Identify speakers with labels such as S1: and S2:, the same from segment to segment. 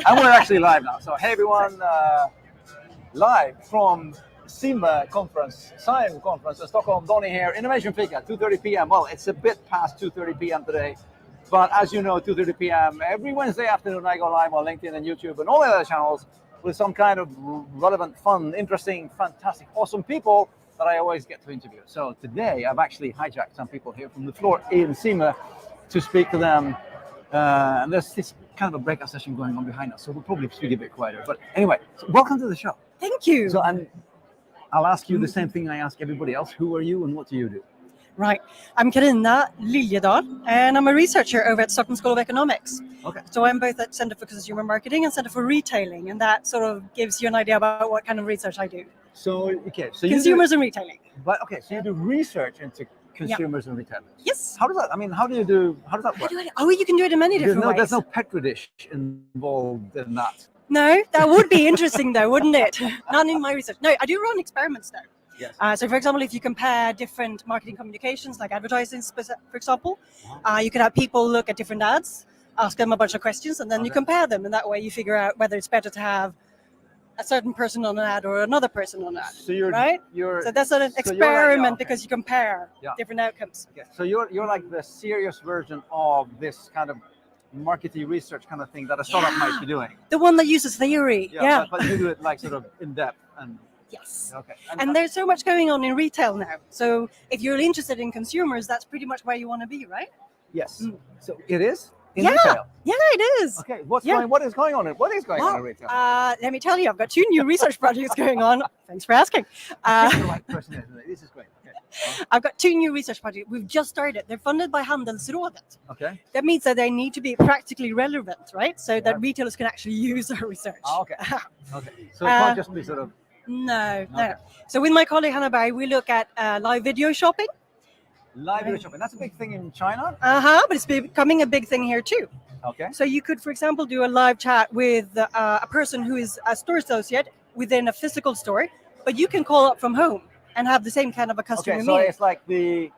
S1: And we're actually live now. So hey everyone, live from SIME conference, SIME conference in Stockholm. Donny here, Innovation Fika, 2:30 p.m. Well, it's a bit past 2:30 p.m. today, but as you know, 2:30 p.m. every Wednesday afternoon I go live on LinkedIn and YouTube and all the other channels with some kind of relevant, fun, interesting, fantastic, awesome people that I always get to interview. So today I've actually hijacked some people here from the floor in SIME to speak to them. And there's this kind of a breakout session going on behind us, so we'll probably speak a bit quieter. But anyway, so welcome to the show.
S2: Thank you.
S1: So I'll ask you the same thing I ask everybody else. Who are you and what do you do?
S2: Right. I'm Carina Liljedahl, and I'm a researcher over at Stockholm School of Economics.
S1: Okay.
S2: So I'm both at Center for Consumer Marketing and Center for Retailing, and that sort of gives you an idea about what kind of research I do.
S1: So
S2: Consumers and retailing.
S1: But okay, so you do research into consumers and retailers.
S2: Yes.
S1: How does that work?
S2: You can do it in many different ways.
S1: There's no petri dish involved in that.
S2: No, that would be interesting though, wouldn't it? Not in my research. No, I do run experiments though.
S1: Yes.
S2: So for example, if you compare different marketing communications, like advertising, for example, you could have people look at different ads, ask them a bunch of questions, and then you compare them. And that way you figure out whether it's better to have a certain person on an ad or another person on an ad. So that's an experiment because you compare different outcomes.
S1: Okay. So you're like the serious version of this kind of marketing research kind of thing that a startup might be doing.
S2: The one that uses theory. Yeah.
S1: But you do it like sort of in depth and.
S2: Yes.
S1: Okay.
S2: And there's so much going on in retail now. So if you're interested in consumers, that's pretty much where you want to be, right?
S1: Yes. So it is in retail.
S2: Yeah, it is.
S1: Okay. What is going on in retail?
S2: Let me tell you, I've got 2 new research projects going on. Thanks for asking.
S1: This is great. Okay.
S2: I've got 2 new research projects. We've just started. They're funded by Handelsrådet.
S1: Okay.
S2: That means that they need to be practically relevant, right? So that retailers can actually use our research.
S1: Okay. Okay. So it can't just be sort of.
S2: No. So with my colleague Hannah Barry, we look at live video shopping.
S1: Live video shopping. That's a big thing in China.
S2: But it's becoming a big thing here too.
S1: Okay.
S2: So you could, for example, do a live chat with a person who is a store associate within a physical store, but you can call up from home and have the same kind of a customer meeting.
S1: So it's like the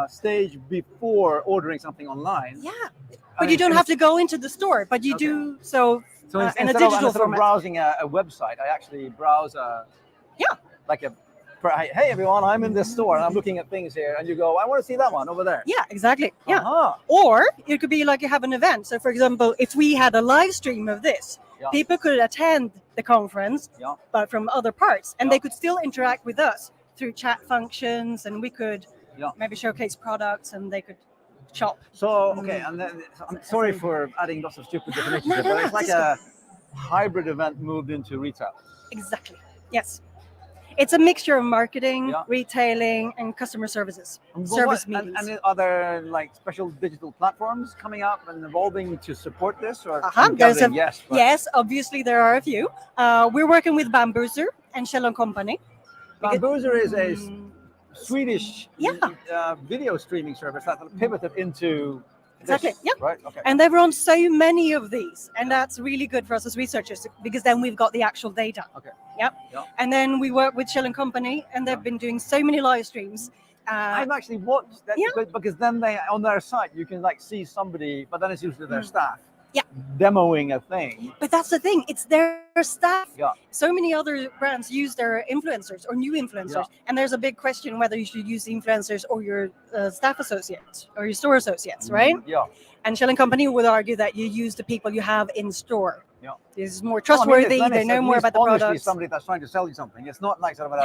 S1: stage before ordering something online.
S2: Yeah. But you don't have to go into the store, but you do so in a digital format.
S1: Of browsing a website, I actually browse hey everyone, I'm in this store and I'm looking at things here, and you go, I want to see that one over there.
S2: Yeah, exactly. Yeah. Or it could be like you have an event. So for example, if we had a live stream of this, people could attend the conference, but from other parts, and they could still interact with us through chat functions, and we could maybe showcase products, and they could shop.
S1: So and then I'm sorry for adding lots of stupid definitions, but it's like a hybrid event moved into retail.
S2: Exactly. Yes. It's a mixture of marketing, retailing, and customer services. Service meetings.
S1: And are there like special digital platforms coming up and evolving to support this? Or
S2: yes, obviously there are a few. We're working with Bambuser and Shell & Company.
S1: Bambuser is a Swedish video streaming service that pivoted into
S2: Exactly.
S1: This, right. Okay.
S2: And they've run so many of these, and that's really good for us as researchers because then we've got the actual data.
S1: Okay.
S2: Yep. And then we work with Shell & Company, and they've been doing so many live streams.
S1: I've actually watched that because then they on their site you can like see somebody, but then it's usually their staff. Demoing a thing.
S2: But that's the thing, it's their staff.
S1: Yeah.
S2: So many other brands use their influencers or new influencers. And there's a big question whether you should use the influencers or your staff associates or your store associates, right?
S1: Yeah.
S2: And Shell & Company would argue that you use the people you have in store.
S1: Yeah.
S2: This is more trustworthy, they know more about the product.
S1: Honestly, somebody that's trying to sell you something. It's not like sort of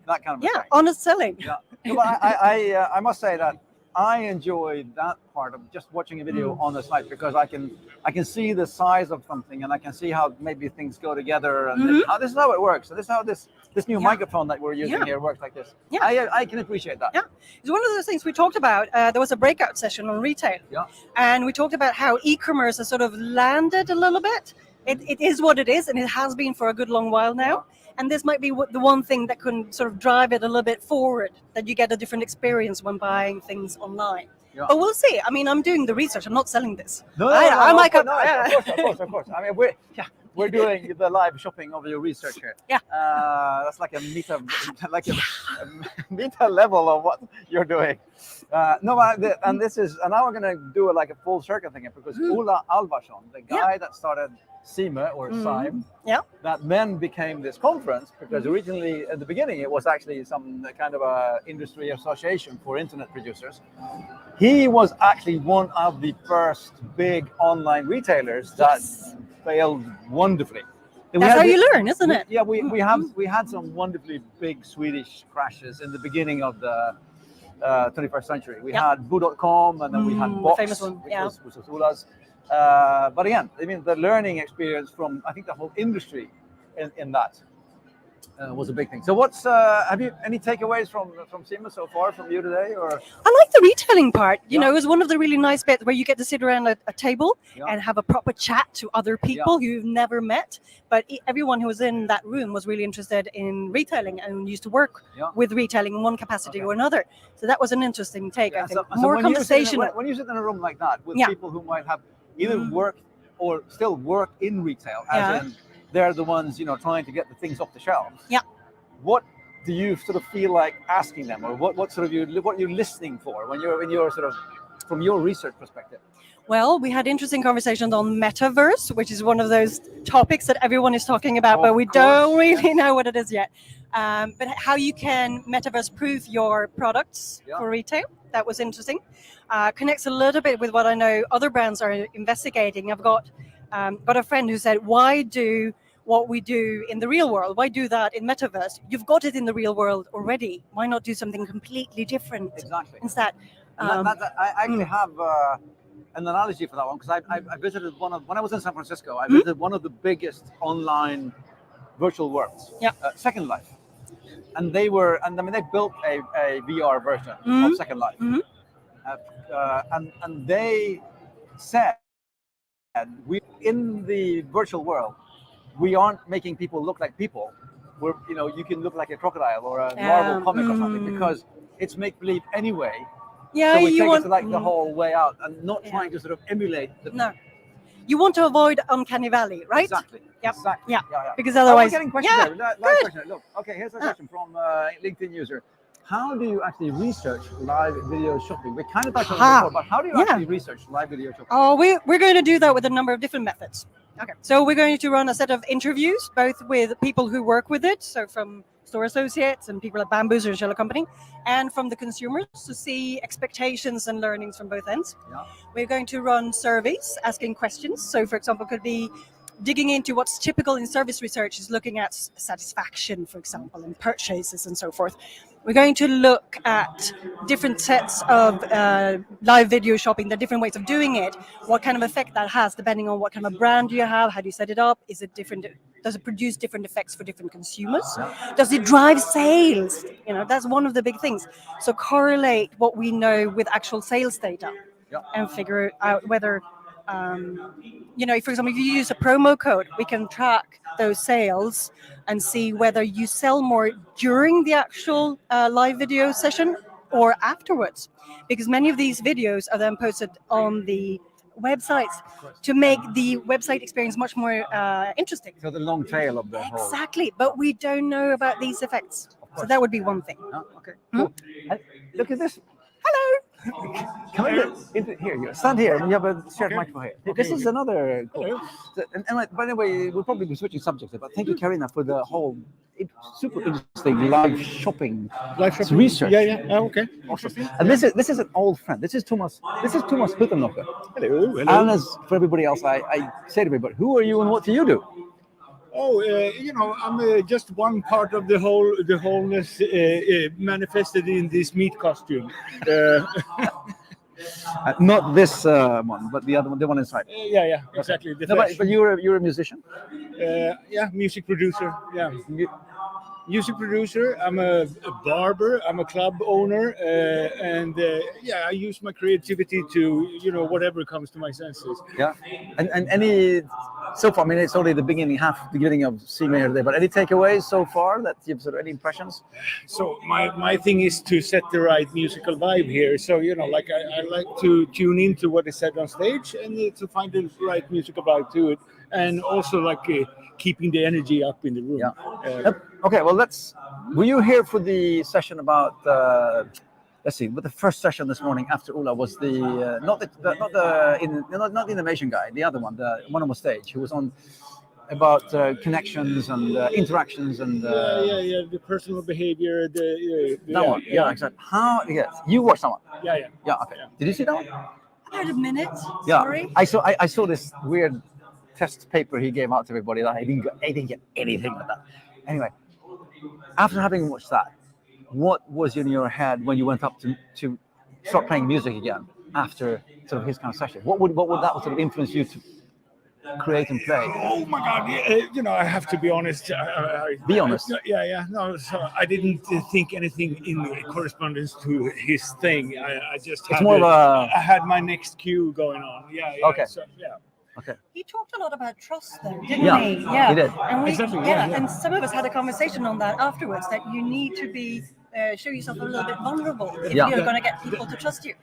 S1: that kind of a thing.
S2: Honest selling.
S1: Yeah. No, but I must say that I enjoy that part of just watching a video on the site because I can see the size of something and I can see how maybe things go together and this is how it works. So this is how this new microphone that we're using here works like this. Yeah. I can appreciate that.
S2: Yeah. It's one of those things we talked about. There was a breakout session on retail.
S1: Yeah.
S2: And we talked about how e-commerce has sort of landed a little bit. It is what it is, and it has been for a good long while now. And this might be the one thing that can sort of drive it a little bit forward, that you get a different experience when buying things online. Yeah. But we'll see. I mean, I'm doing the research. I'm not selling this.
S1: Of course. I mean, we're doing the live shopping of your research here.
S2: Yeah.
S1: That's like a meta, like a meta level of what you're doing. And this is, and now we're gonna do like a full circle thing because Ola Alvarsson, the guy that started SIME or SIME, that then became this conference because originally at the beginning it was actually some kind of a industry association for internet producers. He was actually one of the first big online retailers that failed wonderfully.
S2: That's how you learn, isn't it?
S1: Yeah, we had some wonderfully big Swedish crashes in the beginning of the 21st century. We had Boo.com, and then we had Box,
S2: famous one,
S1: which was Ola's. But again, I mean, the learning experience from, I think, the whole industry in that was a big thing. So what's, have you any takeaways from SIME so far from you today? Or
S2: I like the retailing part. You know, it was one of the really nice bits where you get to sit around a table and have a proper chat to other people who you've never met. But everyone who was in that room was really interested in retailing and used to work with retailing in one capacity or another. So that was an interesting take, I think.
S1: So
S2: more conversational.
S1: When you sit in a room like that with people who might have either worked or still work in retail, as in they're the ones, you know, trying to get the things off the shelves.
S2: Yeah.
S1: What do you sort of feel like asking them, or what sort of what you're listening for when you're sort of from your research perspective?
S2: Well, we had interesting conversations on metaverse, which is one of those topics that everyone is talking about, but we don't really know what it is yet. But how you can metaverse proof your products for retail, that was interesting. Connects a little bit with what I know other brands are investigating. I've got a friend who said, why do what we do in the real world? Why do that in metaverse? You've got it in the real world already. Why not do something completely different instead?
S1: I actually have an analogy for that one because I visited when I was in San Francisco, I visited one of the biggest online virtual worlds, Second Life. And they built a VR version of Second Life. And they said, we in the virtual world, we aren't making people look like people. We're, you know, you can look like a crocodile or a Marvel comic or something because it's make believe anyway.
S2: Yeah,
S1: so we take it to like the whole way out and not trying to sort of emulate the.
S2: No, you want to avoid uncanny valley, right?
S1: Exactly.
S2: Yep.
S1: Exactly.
S2: Yeah.
S1: Yeah.
S2: Because otherwise,
S1: I'm getting questions there. Live question. Look, okay, here's a question from LinkedIn user. How do you actually research live video shopping? We kind of touched on it before, but how do you actually research live video shopping?
S2: Oh, we're going to do that with a number of different methods. Okay. So we're going to run a set of interviews, both with people who work with it, so from store associates and people at Bamboos or Shell Company, and from the consumers to see expectations and learnings from both ends.
S1: Yeah.
S2: We're going to run surveys asking questions. So, for example, could be digging into what's typical in service research is looking at satisfaction, for example, and purchases and so forth. We're going to look at different sets of live video shopping, the different ways of doing it, what kind of effect that has, depending on what kind of brand you have, how do you set it up, is it different, does it produce different effects for different consumers? Does it drive sales? You know, that's one of the big things. So correlate what we know with actual sales data and figure out whether, you know, for example, if you use a promo code, we can track those sales and see whether you sell more during the actual live video session or afterwards. Because many of these videos are then posted on the websites to make the website experience much more interesting.
S1: So the long tail of the whole.
S2: Exactly, but we don't know about these effects. So that would be one thing.
S1: Oh, okay, cool. Look at this.
S2: Hello.
S1: Come here, you stand here, and you have a shared microphone here. Okay. This is another cool. And by the way, we'll probably be switching subjects here, but thank you, Karina, for the whole super interesting live shopping research.
S3: Yeah. Okay.
S1: Awesome. And this is an old friend. This is Thomas Huttenlocher.
S3: Hello.
S1: And as for everybody else, I say to everybody, who are you and what do you do?
S3: Oh, you know, I'm just one part of the wholeness manifested in this meat costume.
S1: Not this one, but the other one, the one inside.
S3: Yeah, exactly.
S1: No, but you're a musician.
S3: Music producer. Yeah, music producer. I'm a barber. I'm a club owner, and I use my creativity to, you know, whatever comes to my senses.
S1: Yeah, and any so far, I mean, it's only the beginning of SIME here today, but any takeaways so far that you've sort of any impressions?
S3: So my thing is to set the right musical vibe here. So like I like to tune into what is said on stage and to find the right musical vibe to it, and also like keeping the energy up in the room.
S1: Yeah. Okay. Well, were you here for the session about? Let's see. But the first session this morning after Ola was not the innovation guy, the other one, the one on the stage who was on about connections and interactions and
S3: the personal behavior,
S1: that one. Yeah, exactly. Yes, you watched that one.
S3: Yeah.
S1: Okay. Did you see that one?
S2: About a minute.
S1: Yeah.
S2: Sorry.
S1: I saw this weird test paper he gave out to everybody that I didn't get anything with that. Anyway, after having watched that, what was in your head when you went up to start playing music again after sort of his kind of session? What would that sort of influence you to create and play?
S3: Oh my God! I have to be honest.
S1: Be honest.
S3: No, so I didn't think anything in correspondence to his thing. I just
S1: It's more of
S3: I had my next cue going on. Yeah.
S1: Okay.
S3: So, yeah.
S1: Okay.
S2: He talked a lot about trust, though, didn't
S1: Yeah,
S2: he?
S1: he did.
S2: And
S3: Exactly,
S2: and some of us had a conversation on that afterwards. That you need to be show yourself a little bit vulnerable if you're going to get people to trust you,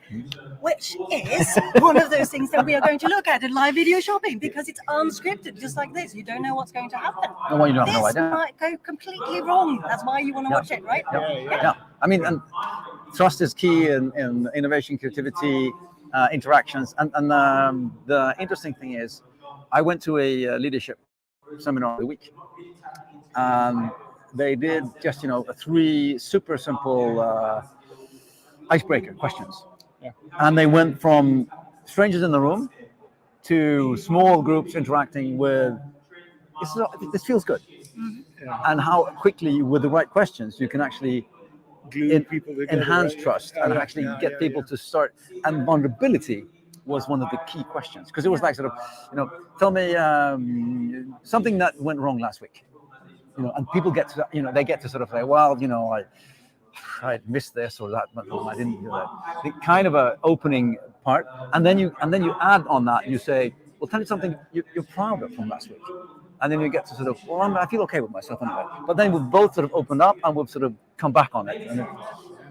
S2: which is one of those things that we are going to look at in live video shopping, because it's unscripted, just like this. You don't know what's going to happen.
S1: No, you have no
S2: This
S1: idea.
S2: might go completely wrong. That's why you want to watch it, right?
S1: Yeah. I mean, and trust is key in innovation, creativity, interactions, and the interesting thing is, I went to a leadership seminar the week. They did just 3 super simple icebreaker questions, and they went from strangers in the room to small groups interacting with. This feels good, and how quickly with the right questions you can actually
S3: Glue people together,
S1: enhance
S3: right?
S1: trust and actually get people to start. And vulnerability was one of the key questions, because it was like sort of, tell me something that went wrong last week, and people get to, they get to sort of say, well, I missed this or that, but I didn't do that. The kind of a opening part, and then you add on that, you say, well, tell me something you're proud of from last week. And then you get to sort of, well, I feel okay with myself anyway. But then we've both sort of opened up and we've sort of come back on it. And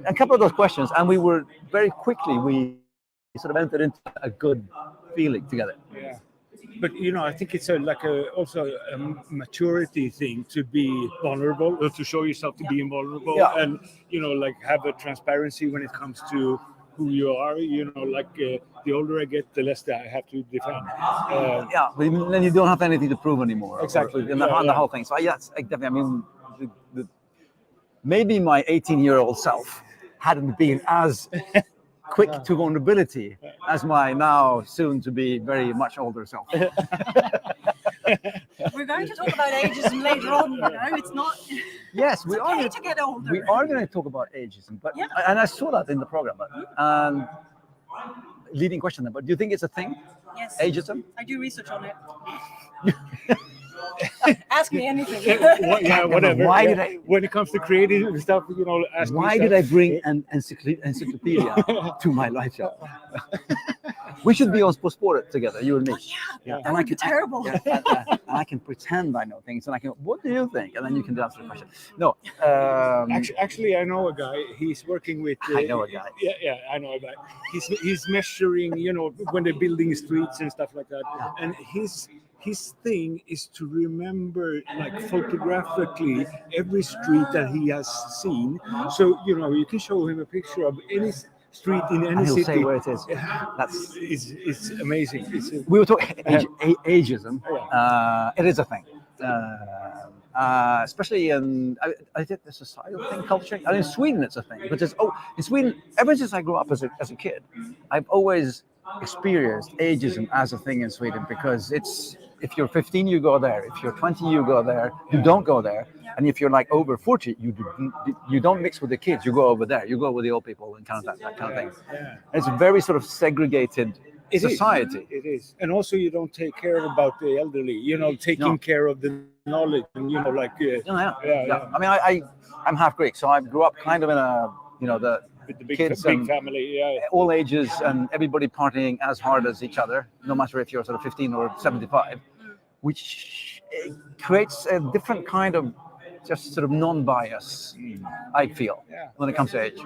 S1: a couple of those questions, and we were very quickly, we sort of entered into a good feeling together.
S3: Yeah. But I think it's also a maturity thing to be vulnerable, or to show yourself to be vulnerable, and have a transparency when it comes to who you are. The older I get, the less that I have to defend.
S1: But then you don't have anything to prove anymore.
S3: Exactly.
S1: The whole thing. So definitely. I mean, maybe my 18-year-old self hadn't been as quick to vulnerability as my now soon to be very much older self.
S2: We're going to talk about ageism later on. It's not.
S1: Yes, we are.
S2: To get older.
S1: We are going to talk about ageism, but and I saw that in the program. And leading question, but do you think it's a thing?
S2: Yes.
S1: Ageism?
S2: I do research on it. Ask me anything.
S3: Whatever.
S1: Why did I?
S3: When it comes to creative stuff, ask
S1: Why
S3: me
S1: did
S3: stuff.
S1: I bring an encyclopedia to my live show? We should be on Sport
S2: Oh,
S1: together, you and me.
S2: That
S1: And
S2: would be terrible.
S1: and I can pretend I know things, and I can. What do you think? And then you can answer the question. No.
S3: Actually, I know a guy. He's working with.
S1: I know a guy.
S3: Yeah, I know a guy. He's measuring, when they're building streets and stuff like that. And his thing is to remember, photographically, every street that he has seen. So you can show him a picture of any street in any
S1: And he'll
S3: city.
S1: say where it is.
S3: It's amazing.
S1: We were talking ageism. It is a thing, especially in I think the societal thing, culture. And in Sweden, it's a thing. But in Sweden, ever since I grew up as a kid, I've always experienced ageism as a thing in Sweden, because it's, if you're 15, you go there. If you're 20, you go there. You don't go there. And if you're over 40, you don't mix with the kids. You go over there. You go with the old people and kind of that kind of thing.
S3: Yeah.
S1: It's a very sort of segregated society.
S3: It is. And also you don't take care about the elderly, taking care of the knowledge and,
S1: I mean, I'm half Greek, so I grew up kind of in a,
S3: with the big
S1: kids
S3: big
S1: and
S3: family. Yeah.
S1: all ages and everybody partying as hard as each other, no matter if you're sort of 15 or 75. which creates a different kind of just sort of non-bias, I feel, when it comes to age.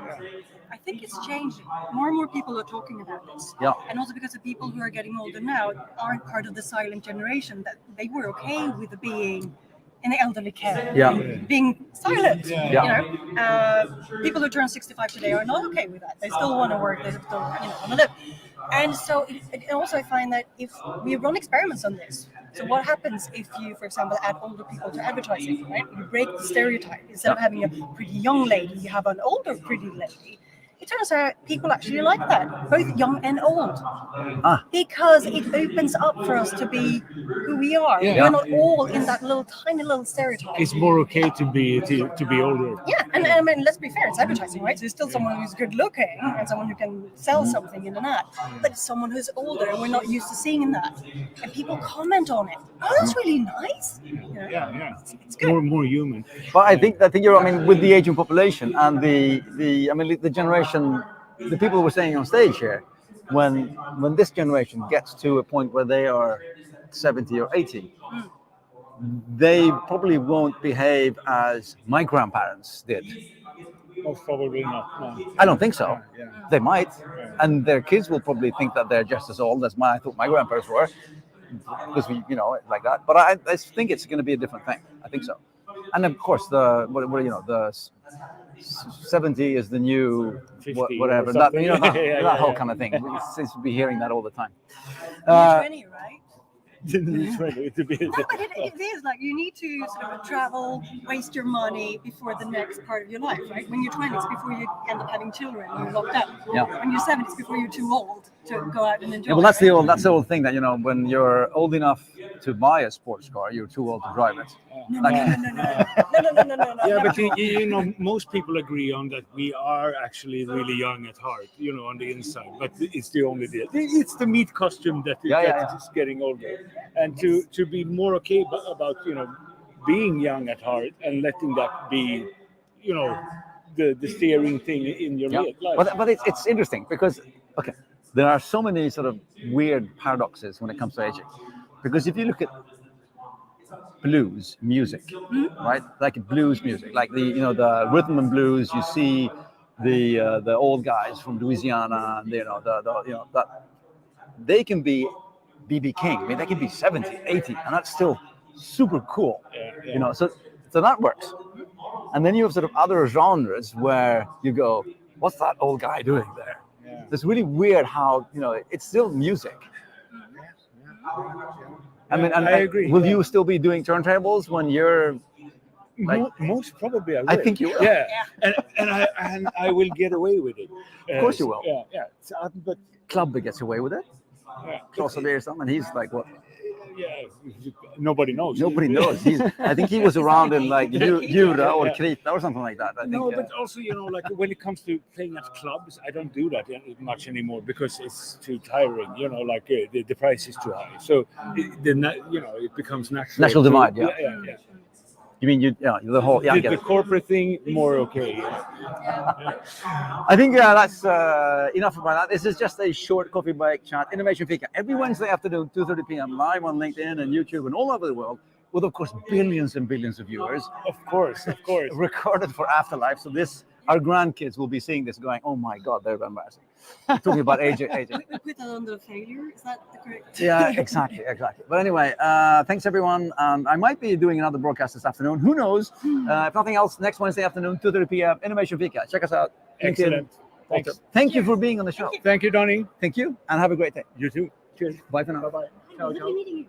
S2: I think it's changing. More and more people are talking about this.
S1: Yeah.
S2: And also because the people who are getting older now aren't part of the silent generation, that they were okay with being in the elderly care, being silent.
S1: Yeah.
S2: You know, people who turn 65 today are not okay with that. They still want to work. They still, want to live. And so, also I find that if we run experiments on this, so what happens if you, for example, add older people to advertising, right? You break the stereotype. Instead of having a pretty young lady, you have an older pretty lady. It turns out people actually like that, both young and old, because it opens up for us to be who we are.
S3: Yeah.
S2: We're not all in that tiny little stereotype.
S3: It's more okay to be older.
S2: Yeah, and I mean, let's be fair, it's advertising, right? So there's still someone who's good looking and someone who can sell something in an ad, but it's someone who's older and we're not used to seeing that. And people comment on it. Oh, that's really nice.
S3: Yeah.
S2: It's good.
S3: More human.
S1: But I think you're. I mean, with the aging population and the generation, the people who were saying on stage here, when this generation gets to a point where they are 70 or 80, they probably won't behave as my grandparents did.
S3: Most probably not. No.
S1: I don't think so.
S3: Yeah.
S1: They might, and their kids will probably think that they're just as old as I thought my grandparents were, because we, like that. But I think it's going to be a different thing. I think so. And of course, the 70 is the new
S3: 50
S1: whatever.
S3: or
S1: That,
S3: something.
S1: that whole kind of thing. We seem to be hearing that all the time.
S2: 20, right?
S3: To be
S2: No, but it is like you need to sort of travel, waste your money before the next part of your life, right? When you're 20s, before you end up having children and you're locked up.
S1: Yeah.
S2: When you're 70s, before you're too old to go out and enjoy.
S1: Yeah, well, that's the old thing that when you're old enough to buy a sports car, you're too old to drive it.
S2: No.
S3: Yeah, but most people agree on that we are actually really young at heart, on the inside. But it's the only deal. It's the meat costume that is getting older, and to be more okay about being young at heart and letting that be, the steering thing in your life.
S1: But it's interesting because there are so many sort of weird paradoxes when it comes to aging, because if you look at blues music, right? Like blues music, like the rhythm and blues. You see the old guys from Louisiana, and that they can be B.B. King. I mean, they can be 70, 80, and that's still super cool.
S3: Yeah.
S1: So that works. And then you have sort of other genres where you go, what's that old guy doing there?
S3: Yeah.
S1: It's really weird how it's still music. I mean, and
S3: I agree.
S1: Will you still be doing turntables when you're?
S3: Most probably, I will.
S1: I think you will.
S3: Yeah, and I will get away with it.
S1: Of course you will.
S3: Yeah. So, but
S1: Clubber gets away with it. Klaus Beersam, and he's like what?
S3: Nobody knows.
S1: Nobody knows. I think he was around in like Jura or Krita or something like that. I think.
S3: No, but also like when it comes to playing at clubs, I don't do that much anymore because it's too tiring. Like the price is too high. So it becomes natural.
S1: National divide. Yeah. You mean the whole
S3: the corporate thing more okay.
S1: I think that's enough about that. This is just a short coffee break chat. Innovation Fika every Wednesday afternoon, 2:30 p.m. live on LinkedIn and YouTube and all over the world, with of course billions and billions of viewers.
S3: Of course.
S1: Recorded for afterlife. So our grandkids will be seeing this, going, "Oh my God, they're embarrassing." Talking about aging.
S2: We put that under failure. Is that the correct?
S1: Yeah, exactly. But anyway, thanks everyone. I might be doing another broadcast this afternoon. Who knows? If nothing else, next Wednesday afternoon, 2:30 p.m. Innovation Fika. Check us out.
S3: Excellent. Thanks.
S1: Thank you for being on the show.
S3: Thank you, Donnie.
S1: Thank you, and have a great day.
S3: You too. Cheers.
S1: Bye for now.
S3: Bye-bye. Ciao.
S2: Meeting you.